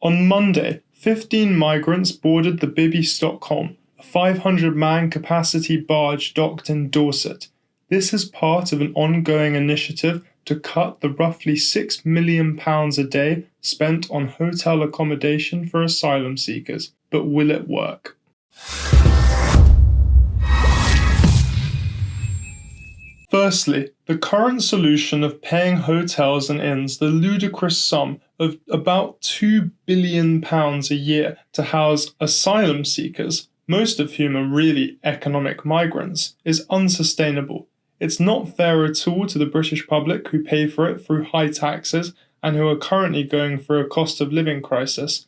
On Monday, 15 migrants boarded the Bibi Stockholm, a 500-man capacity barge docked in Dorset. This is part of an ongoing initiative to cut the roughly £6 million a day spent on hotel accommodation for asylum seekers. But will it work? Firstly, the current solution of paying hotels and inns the ludicrous sum of about £2 billion a year to house asylum seekers, most of whom are really economic migrants, is unsustainable. It's not fair at all to the British public who pay for it through high taxes and who are currently going through a cost of living crisis.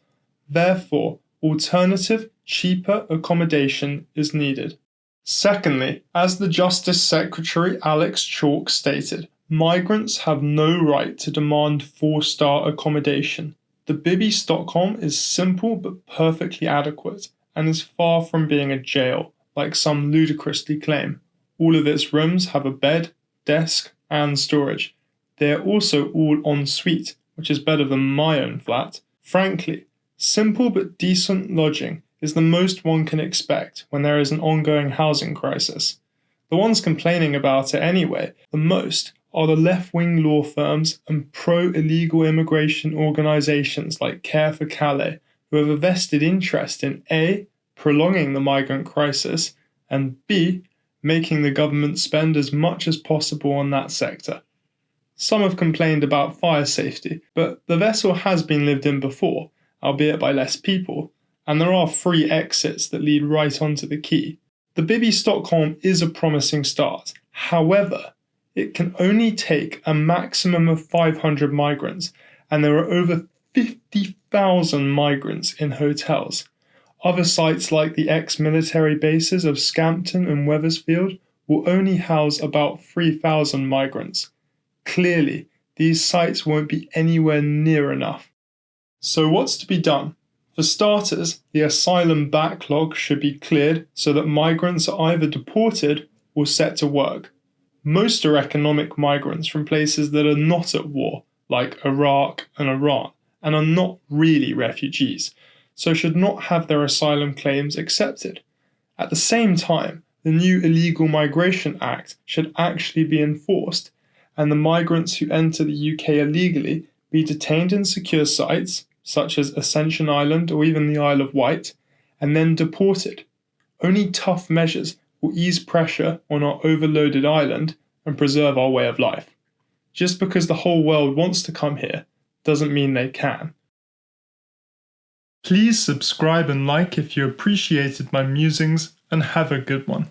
Therefore, alternative, cheaper accommodation is needed. Secondly, as the Justice Secretary Alex Chalk stated, migrants have no right to demand 4-star accommodation. The Bibi Stockholm is simple but perfectly adequate and is far from being a jail, like some ludicrously claim. All of its rooms have a bed, desk, and storage. They are also all en suite, which is better than my own flat. Frankly, simple but decent lodging is the most one can expect when there is an ongoing housing crisis. The ones complaining about it anyway, the most, are the left-wing law firms and pro-illegal immigration organisations like Care for Calais, who have a vested interest in A, prolonging the migrant crisis, and B, making the government spend as much as possible on that sector. Some have complained about fire safety, but the vessel has been lived in before, albeit by less people, and there are free exits that lead right onto the quay. The Bibi Stockholm is a promising start. However, it can only take a maximum of 500 migrants, and there are over 50,000 migrants in hotels. Other sites like the ex-military bases of Scampton and Wethersfield will only house about 3,000 migrants. Clearly, these sites won't be anywhere near enough. So what's to be done? For starters, the asylum backlog should be cleared so that migrants are either deported or set to work. Most are economic migrants from places that are not at war, like Iraq and Iran, and are not really refugees, so should not have their asylum claims accepted. At the same time, the new Illegal Migration Act should actually be enforced, and the migrants who enter the UK illegally be detained in secure sites, such as Ascension Island or even the Isle of Wight, and then deported. Only tough measures will ease pressure on our overloaded island and preserve our way of life. Just because the whole world wants to come here doesn't mean they can. Please subscribe and like if you appreciated my musings, and have a good one.